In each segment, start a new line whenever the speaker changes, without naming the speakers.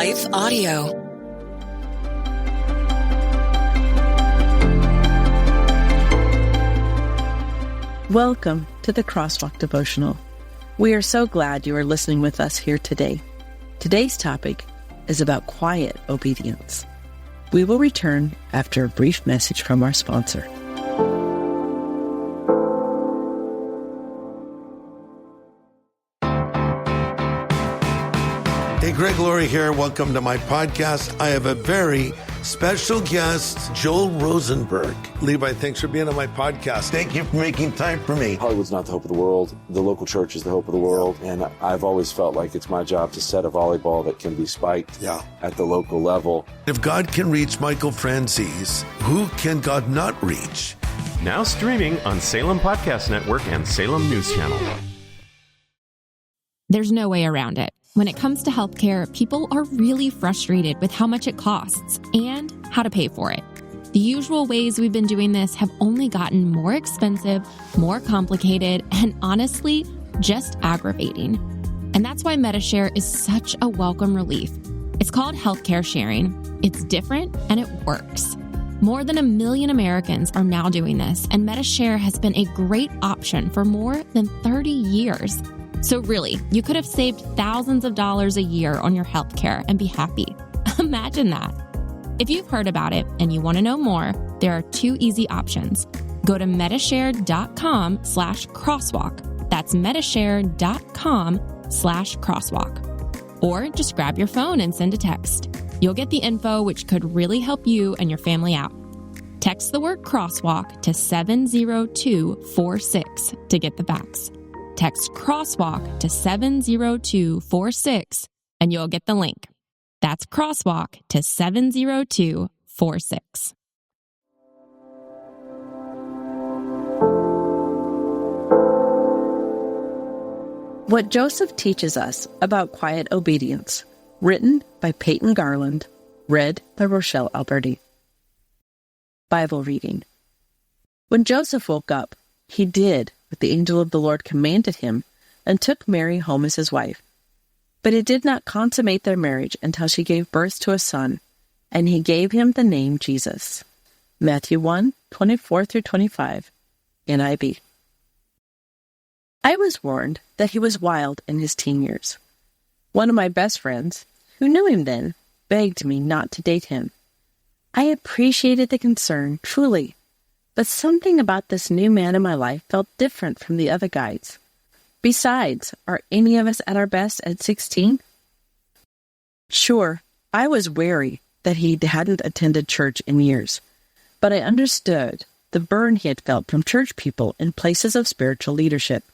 Life Audio.
Welcome to the Crosswalk Devotional. We are so glad you are listening with us here today. Today's topic is about quiet obedience. We will return after a brief message from our sponsor.
Hey, Greg Laurie here. Welcome to my podcast. I have a very special guest, Joel Rosenberg. Levi, thanks for being on my podcast. Thank you for making time for me.
Hollywood's not the hope of the world. The local church is the hope of the world. And I've always felt like it's my job to set a volleyball that can be spiked at the local level.
If God can reach Michael Franzese, who can God not reach?
Now streaming on Salem Podcast Network and Salem News Channel.
There's no way around it. When it comes to healthcare, people are really frustrated with how much it costs and how to pay for it. The usual ways we've been doing this have only gotten more expensive, more complicated, and honestly, just aggravating. And that's why MediShare is such a welcome relief. It's called healthcare sharing. It's different and it works. More than 1 million Americans are now doing this, and MediShare has been a great option for more than 30 years. So really, you could have saved thousands of dollars a year on your healthcare and be happy. Imagine that. If you've heard about it and you want to know more, there are 2 easy options. Go to medishare.com/crosswalk. That's medishare.com/crosswalk. Or just grab your phone and send a text. You'll get the info, which could really help you and your family out. Text the word crosswalk to 70246 to get the facts. Text crosswalk to 70246 and you'll get the link. That's crosswalk to 70246.
What Joseph teaches us about quiet obedience, written by Peyton Garland, read by Rochelle Alberti. Bible reading. When Joseph woke up, he did what the angel of the Lord commanded him and took Mary home as his wife. But he did not consummate their marriage until she gave birth to a son, and he gave him the name Jesus. Matthew 1:24-25, NIV. I was warned that he was wild in his teen years. One of my best friends, who knew him then, begged me not to date him. I appreciated the concern, truly, but something about this new man in my life felt different from the other guys. Besides, are any of us at our best at 16? Sure, I was wary that he hadn't attended church in years, but I understood the burn he had felt from church people in places of spiritual leadership.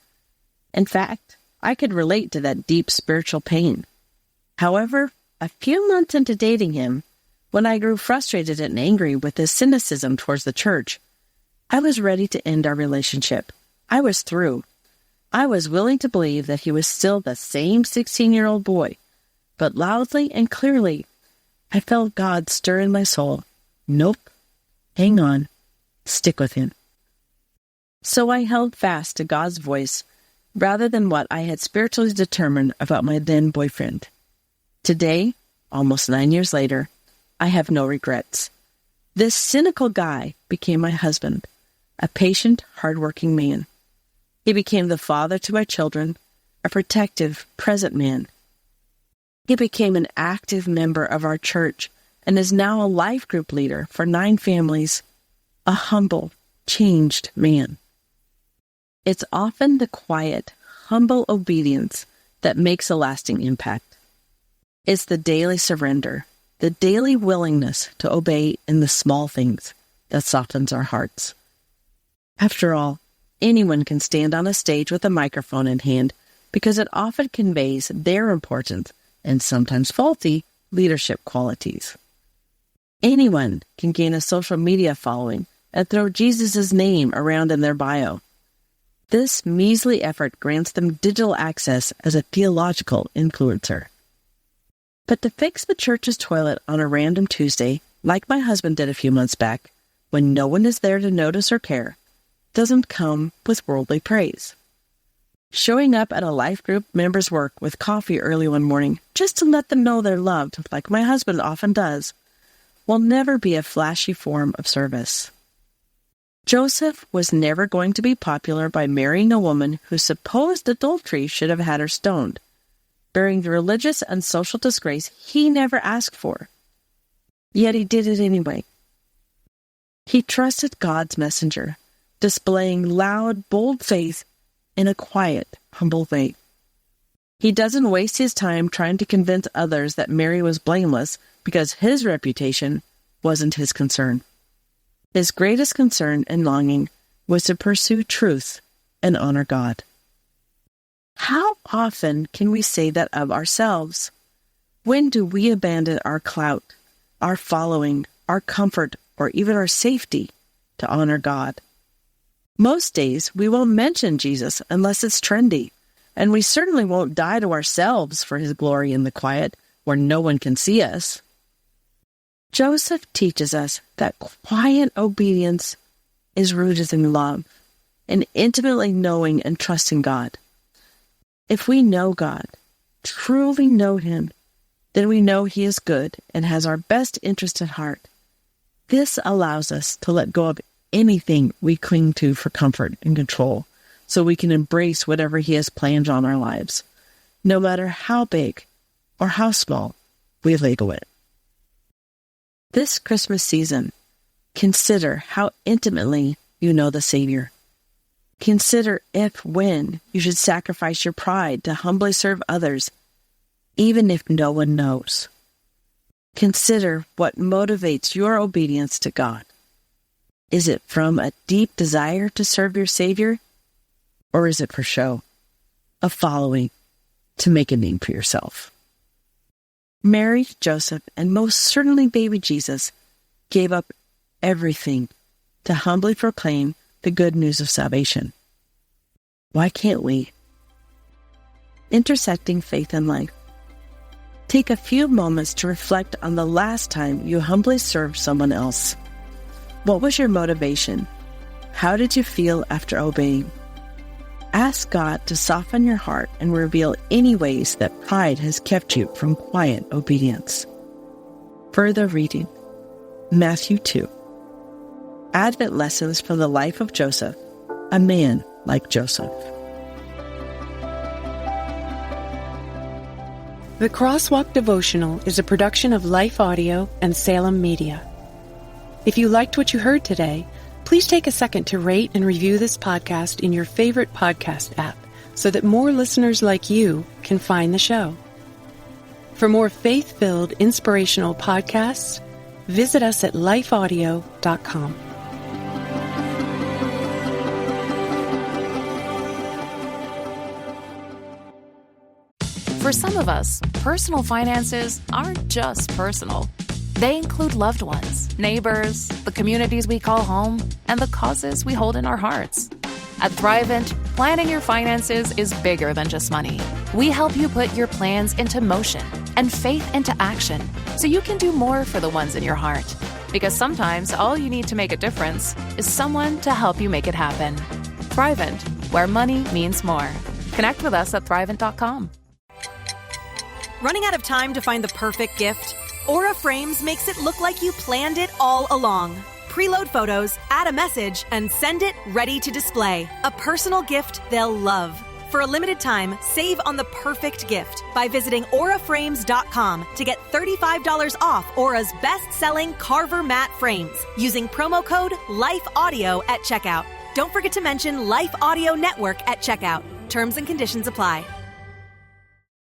In fact, I could relate to that deep spiritual pain. However, a few months into dating him, when I grew frustrated and angry with his cynicism towards the church, I was ready to end our relationship. I was through. I was willing to believe that he was still the same 16-year-old boy, but loudly and clearly, I felt God stir in my soul. Nope. Hang on. Stick with him. So I held fast to God's voice rather than what I had spiritually determined about my then boyfriend. Today, almost 9 years later, I have no regrets. This cynical guy became my husband, a patient, hardworking man. He became the father to my children, a protective, present man. He became an active member of our church and is now a life group leader for 9 families, a humble, changed man. It's often the quiet, humble obedience that makes a lasting impact. It's the daily surrender, the daily willingness to obey in the small things that softens our hearts. After all, anyone can stand on a stage with a microphone in hand because it often conveys their important and sometimes faulty leadership qualities. Anyone can gain a social media following and throw Jesus' name around in their bio. This measly effort grants them digital access as a theological influencer. But to fix the church's toilet on a random Tuesday, like my husband did a few months back, when no one is there to notice or care, doesn't come with worldly praise. showing up at a life group member's work with coffee early one morning just to let them know they're loved, like my husband often does, will never be a flashy form of service. Joseph was never going to be popular by marrying a woman whose supposed adultery should have had her stoned, bearing the religious and social disgrace he never asked for. Yet he did it anyway. He trusted God's messenger, displaying loud, bold faith in a quiet, humble way. He doesn't waste his time trying to convince others that Mary was blameless because his reputation wasn't his concern. His greatest concern and longing was to pursue truth and honor God. How often can we say that of ourselves? When do we abandon our clout, our following, our comfort, or even our safety to honor God? Most days we won't mention Jesus unless it's trendy, and we certainly won't die to ourselves for his glory in the quiet where no one can see us. Joseph teaches us that quiet obedience is rooted in love and intimately knowing and trusting God. If we know God, truly know him, then we know he is good and has our best interest at heart. This allows us to let go of anything we cling to for comfort and control, so we can embrace whatever he has planned on our lives, no matter how big or how small we label it. This Christmas season, consider how intimately you know the Savior. Consider when you should sacrifice your pride to humbly serve others, even if no one knows. Consider what motivates your obedience to God. Is it from a deep desire to serve your Savior, or is it for show, a following to make a name for yourself? Mary, Joseph, and most certainly baby Jesus gave up everything to humbly proclaim the good news of salvation. Why can't we? Intersecting faith and life. Take a few moments to reflect on the last time you humbly served someone else. What was your motivation? How did you feel after obeying? Ask God to soften your heart and reveal any ways that pride has kept you from quiet obedience. Further reading, Matthew 2. Advent lessons from the life of Joseph, a man like Joseph.
The Crosswalk Devotional is a production of Life Audio and Salem Media. If you liked what you heard today, please take a second to rate and review this podcast in your favorite podcast app so that more listeners like you can find the show. For more faith-filled, inspirational podcasts, visit us at lifeaudio.com.
For some of us, personal finances aren't just personal. They include loved ones, neighbors, the communities we call home, and the causes we hold in our hearts. At Thrivent, planning your finances is bigger than just money. We help you put your plans into motion and faith into action so you can do more for the ones in your heart. Because sometimes all you need to make a difference is someone to help you make it happen. Thrivent, where money means more. Connect with us at Thrivent.com.
Running out of time to find the perfect gift? Aura Frames makes it look like you planned it all along. Preload photos, add a message, and send it ready to display. A personal gift they'll love. For a limited time, save on the perfect gift by visiting auraframes.com to get $35 off Aura's best-selling Carver matte frames using promo code LIFEAUDIO at checkout. Don't forget to mention Life Audio Network at checkout. Terms and conditions apply.